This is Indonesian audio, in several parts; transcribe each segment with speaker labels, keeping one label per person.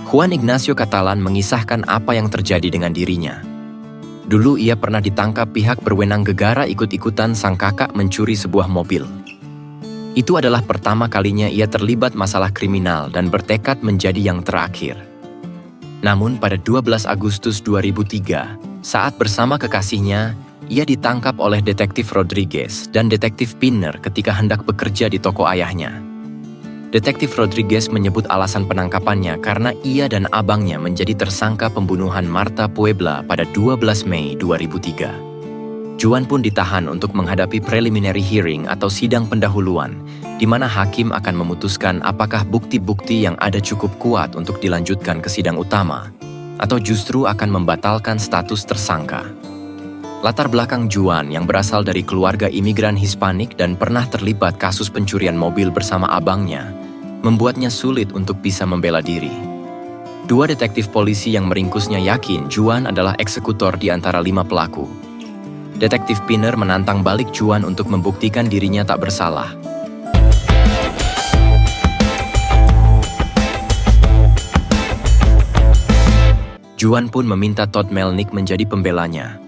Speaker 1: Juan Ignacio Catalan mengisahkan apa yang terjadi dengan dirinya. Dulu ia pernah ditangkap pihak berwenang gegara ikut-ikutan sang kakak mencuri sebuah mobil. Itu adalah pertama kalinya ia terlibat masalah kriminal dan bertekad menjadi yang terakhir. Namun pada 12 Agustus 2003, saat bersama kekasihnya, ia ditangkap oleh Detektif Rodriguez dan Detektif Pinner ketika hendak bekerja di toko ayahnya. Detektif Rodriguez menyebut alasan penangkapannya karena ia dan abangnya menjadi tersangka pembunuhan Marta Puebla pada 12 Mei 2003. Juan pun ditahan untuk menghadapi preliminary hearing atau sidang pendahuluan, di mana hakim akan memutuskan apakah bukti-bukti yang ada cukup kuat untuk dilanjutkan ke sidang utama, atau justru akan membatalkan status tersangka. Latar belakang Juan yang berasal dari keluarga imigran Hispanik dan pernah terlibat kasus pencurian mobil bersama abangnya, membuatnya sulit untuk bisa membela diri. Dua detektif polisi yang meringkusnya yakin Juan adalah eksekutor di antara 5 pelaku. Detektif Pinner menantang balik Juan untuk membuktikan dirinya tak bersalah. Juan pun meminta Todd Melnick menjadi pembelanya.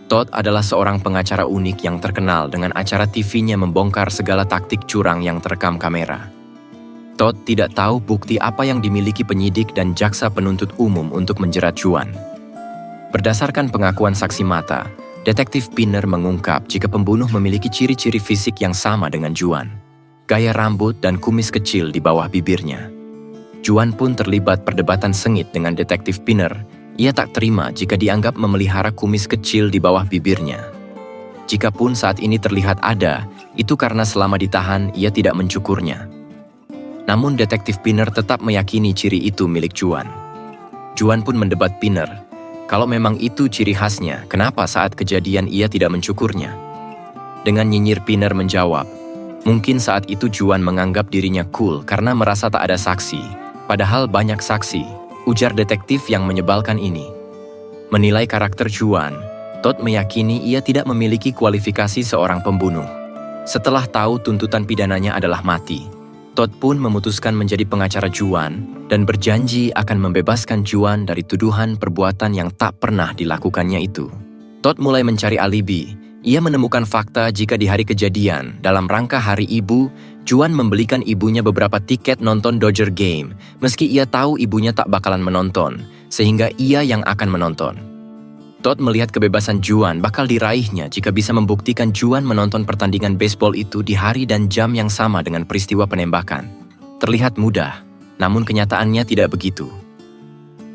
Speaker 1: Todd adalah seorang pengacara unik yang terkenal dengan acara TV-nya membongkar segala taktik curang yang terekam kamera. Todd tidak tahu bukti apa yang dimiliki penyidik dan jaksa penuntut umum untuk menjerat Juan. Berdasarkan pengakuan saksi mata, Detektif Pinner mengungkap jika pembunuh memiliki ciri-ciri fisik yang sama dengan Juan. Gaya rambut dan kumis kecil di bawah bibirnya. Juan pun terlibat perdebatan sengit dengan Detektif Pinner. Ia tak terima jika dianggap memelihara kumis kecil di bawah bibirnya. Jikapun saat ini terlihat ada, itu karena selama ditahan ia tidak mencukurnya. Namun Detektif Pinner tetap meyakini ciri itu milik Juan. Juan pun mendebat Pinner. Kalau memang itu ciri khasnya, kenapa saat kejadian ia tidak mencukurnya? Dengan nyinyir Pinner menjawab, mungkin saat itu Juan menganggap dirinya cool karena merasa tak ada saksi, padahal banyak saksi, ujar detektif yang menyebalkan ini. Menilai karakter Juan, Todd meyakini ia tidak memiliki kualifikasi seorang pembunuh. Setelah tahu tuntutan pidananya adalah mati, Todd pun memutuskan menjadi pengacara Juan dan berjanji akan membebaskan Juan dari tuduhan perbuatan yang tak pernah dilakukannya itu. Todd mulai mencari alibi. Ia menemukan fakta jika di hari kejadian, dalam rangka Hari Ibu, Juan membelikan ibunya beberapa tiket nonton Dodger Game, meski ia tahu ibunya tak bakalan menonton, sehingga ia yang akan menonton. Todd melihat kebebasan Juan bakal diraihnya jika bisa membuktikan Juan menonton pertandingan baseball itu di hari dan jam yang sama dengan peristiwa penembakan. Terlihat mudah, namun kenyataannya tidak begitu.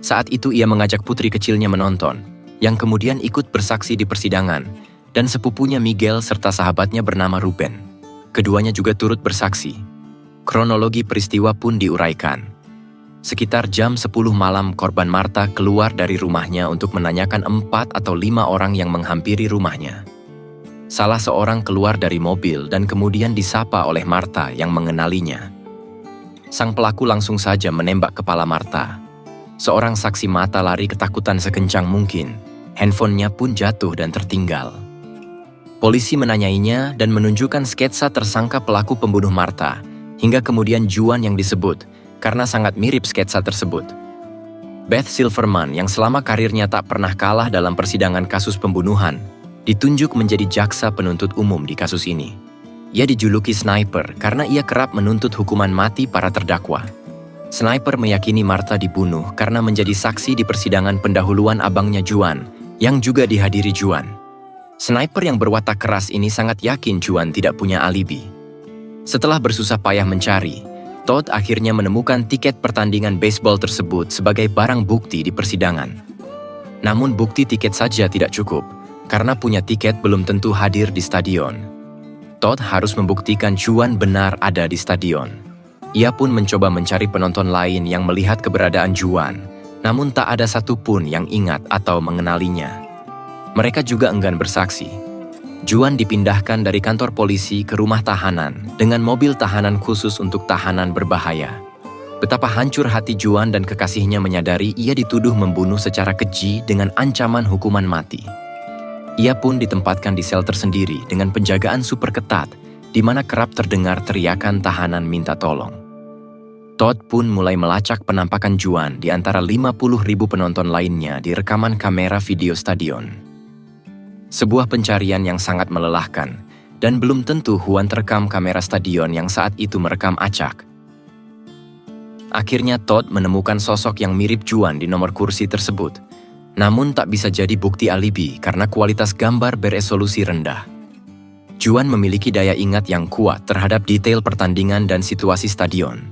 Speaker 1: Saat itu ia mengajak putri kecilnya menonton, yang kemudian ikut bersaksi di persidangan, dan sepupunya Miguel serta sahabatnya bernama Ruben. Keduanya juga turut bersaksi. Kronologi peristiwa pun diuraikan. Sekitar jam 10 malam korban Marta keluar dari rumahnya untuk menanyakan 4 atau 5 orang yang menghampiri rumahnya. Salah seorang keluar dari mobil dan kemudian disapa oleh Marta yang mengenalinya. Sang pelaku langsung saja menembak kepala Marta. Seorang saksi mata lari ketakutan sekencang mungkin. Handphonenya pun jatuh dan tertinggal. Polisi menanyainya dan menunjukkan sketsa tersangka pelaku pembunuh Marta, hingga kemudian Juan yang disebut, karena sangat mirip sketsa tersebut. Beth Silverman yang selama karirnya tak pernah kalah dalam persidangan kasus pembunuhan, ditunjuk menjadi jaksa penuntut umum di kasus ini. Ia dijuluki Sniper karena ia kerap menuntut hukuman mati para terdakwa. Sniper meyakini Marta dibunuh karena menjadi saksi di persidangan pendahuluan abangnya Juan, yang juga dihadiri Juan. Sniper yang berwatak keras ini sangat yakin Juan tidak punya alibi. Setelah bersusah payah mencari, Todd akhirnya menemukan tiket pertandingan baseball tersebut sebagai barang bukti di persidangan. Namun bukti tiket saja tidak cukup, karena punya tiket belum tentu hadir di stadion. Todd harus membuktikan Juan benar ada di stadion. Ia pun mencoba mencari penonton lain yang melihat keberadaan Juan, namun tak ada satupun yang ingat atau mengenalinya. Mereka juga enggan bersaksi. Juan dipindahkan dari kantor polisi ke rumah tahanan dengan mobil tahanan khusus untuk tahanan berbahaya. Betapa hancur hati Juan dan kekasihnya menyadari ia dituduh membunuh secara keji dengan ancaman hukuman mati. Ia pun ditempatkan di sel tersendiri dengan penjagaan super ketat, di mana kerap terdengar teriakan tahanan minta tolong. Todd pun mulai melacak penampakan Juan di antara 50.000 penonton lainnya di rekaman kamera video stadion. Sebuah pencarian yang sangat melelahkan, dan belum tentu Juan terekam kamera stadion yang saat itu merekam acak. Akhirnya Todd menemukan sosok yang mirip Juan di nomor kursi tersebut, namun tak bisa jadi bukti alibi karena kualitas gambar beresolusi rendah. Juan memiliki daya ingat yang kuat terhadap detail pertandingan dan situasi stadion.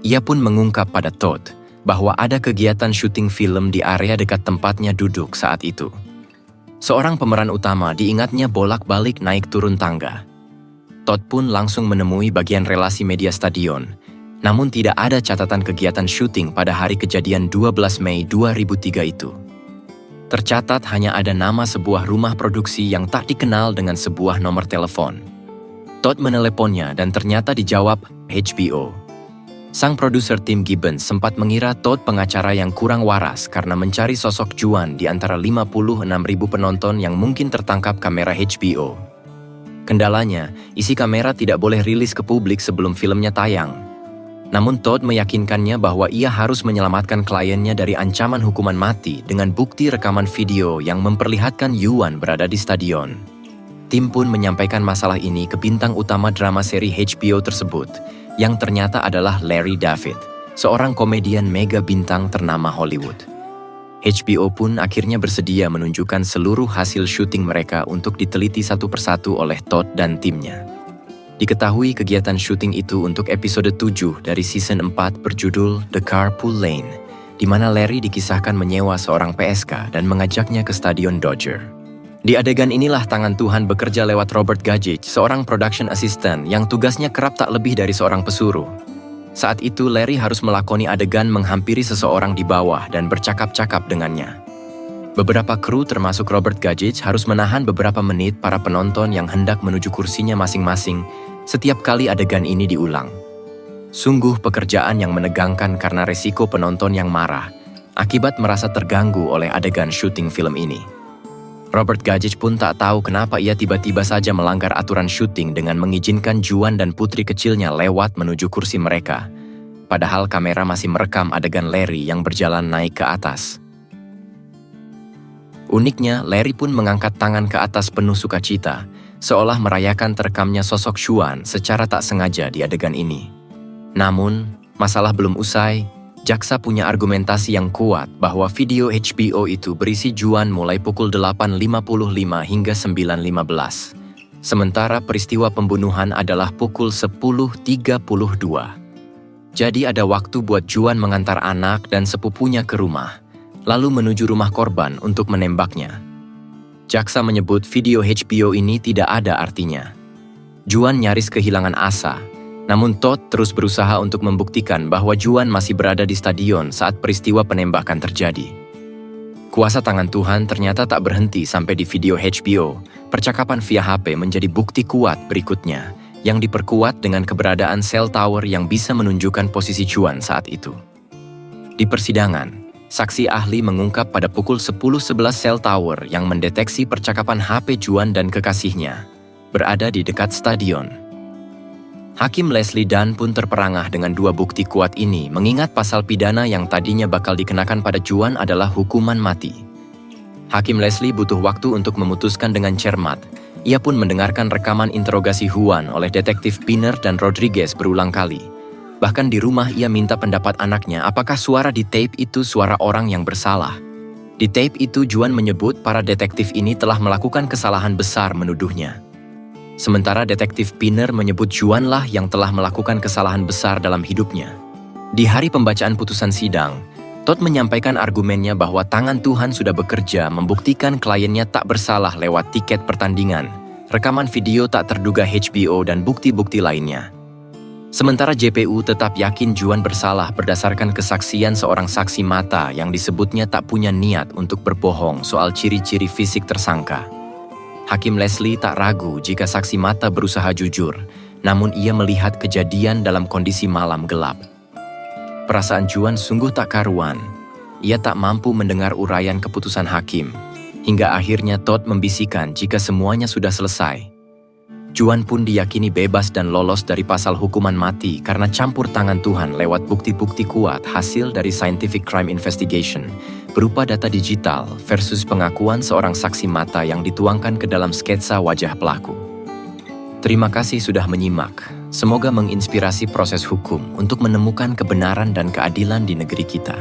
Speaker 1: Ia pun mengungkap pada Todd bahwa ada kegiatan syuting film di area dekat tempatnya duduk saat itu. Seorang pemeran utama diingatnya bolak-balik naik turun tangga. Todd pun langsung menemui bagian relasi media stadion, namun tidak ada catatan kegiatan syuting pada hari kejadian 12 Mei 2003 itu. Tercatat hanya ada nama sebuah rumah produksi yang tak dikenal dengan sebuah nomor telepon. Todd meneleponnya dan ternyata dijawab HBO. Sang produser Tim Gibbons sempat mengira Todd pengacara yang kurang waras karena mencari sosok Juan di antara 56.000 penonton yang mungkin tertangkap kamera HBO. Kendalanya, isi kamera tidak boleh rilis ke publik sebelum filmnya tayang. Namun Todd meyakinkannya bahwa ia harus menyelamatkan kliennya dari ancaman hukuman mati dengan bukti rekaman video yang memperlihatkan Juan berada di stadion. Tim pun menyampaikan masalah ini ke bintang utama drama seri HBO tersebut, yang ternyata adalah Larry David, seorang komedian mega bintang ternama Hollywood. HBO pun akhirnya bersedia menunjukkan seluruh hasil syuting mereka untuk diteliti satu persatu oleh Todd dan timnya. Diketahui kegiatan syuting itu untuk episode 7 dari season 4 berjudul The Carpool Lane, di mana Larry dikisahkan menyewa seorang PSK dan mengajaknya ke stadion Dodger. Di adegan inilah tangan Tuhan bekerja lewat Robert Gajic, seorang production assistant yang tugasnya kerap tak lebih dari seorang pesuruh. Saat itu Larry harus melakoni adegan menghampiri seseorang di bawah dan bercakap-cakap dengannya. Beberapa kru termasuk Robert Gajic harus menahan beberapa menit para penonton yang hendak menuju kursinya masing-masing setiap kali adegan ini diulang. Sungguh pekerjaan yang menegangkan karena resiko penonton yang marah akibat merasa terganggu oleh adegan syuting film ini. Robert Gajic pun tak tahu kenapa ia tiba-tiba saja melanggar aturan syuting dengan mengizinkan Juan dan putri kecilnya lewat menuju kursi mereka, padahal kamera masih merekam adegan Larry yang berjalan naik ke atas. Uniknya, Larry pun mengangkat tangan ke atas penuh sukacita, seolah merayakan terekamnya sosok Juan secara tak sengaja di adegan ini. Namun, masalah belum usai. Jaksa punya argumentasi yang kuat bahwa video HBO itu berisi Juan mulai pukul 8.55 hingga 9.15. Sementara peristiwa pembunuhan adalah pukul 10.32. Jadi ada waktu buat Juan mengantar anak dan sepupunya ke rumah, lalu menuju rumah korban untuk menembaknya. Jaksa menyebut video HBO ini tidak ada artinya. Juan nyaris kehilangan asa. Namun Todd terus berusaha untuk membuktikan bahwa Juan masih berada di stadion saat peristiwa penembakan terjadi. Kuasa tangan Tuhan ternyata tak berhenti sampai di video HBO. Percakapan via HP menjadi bukti kuat berikutnya, yang diperkuat dengan keberadaan sel tower yang bisa menunjukkan posisi Juan saat itu. Di persidangan, saksi ahli mengungkap pada pukul 10.11 sel tower yang mendeteksi percakapan HP Juan dan kekasihnya berada di dekat stadion. Hakim Leslie Dunn pun terperangah dengan dua bukti kuat ini, mengingat pasal pidana yang tadinya bakal dikenakan pada Juan adalah hukuman mati. Hakim Leslie butuh waktu untuk memutuskan dengan cermat. Ia pun mendengarkan rekaman interogasi Juan oleh detektif Pinner dan Rodriguez berulang kali. Bahkan di rumah ia minta pendapat anaknya apakah suara di tape itu suara orang yang bersalah. Di tape itu Juan menyebut para detektif ini telah melakukan kesalahan besar menuduhnya. Sementara detektif Pinner menyebut Juanlah yang telah melakukan kesalahan besar dalam hidupnya. Di hari pembacaan putusan sidang, Todd menyampaikan argumennya bahwa tangan Tuhan sudah bekerja membuktikan kliennya tak bersalah lewat tiket pertandingan, rekaman video tak terduga HBO dan bukti-bukti lainnya. Sementara JPU tetap yakin Juan bersalah berdasarkan kesaksian seorang saksi mata yang disebutnya tak punya niat untuk berbohong soal ciri-ciri fisik tersangka. Hakim Leslie tak ragu jika saksi mata berusaha jujur, namun ia melihat kejadian dalam kondisi malam gelap. Perasaan Juan sungguh tak karuan. Ia tak mampu mendengar uraian keputusan hakim, hingga akhirnya Todd membisikkan jika semuanya sudah selesai. Juan pun diyakini bebas dan lolos dari pasal hukuman mati karena campur tangan Tuhan lewat bukti-bukti kuat hasil dari Scientific Crime Investigation, berupa data digital versus pengakuan seorang saksi mata yang dituangkan ke dalam sketsa wajah pelaku. Terima kasih sudah menyimak. Semoga menginspirasi proses hukum untuk menemukan kebenaran dan keadilan di negeri kita.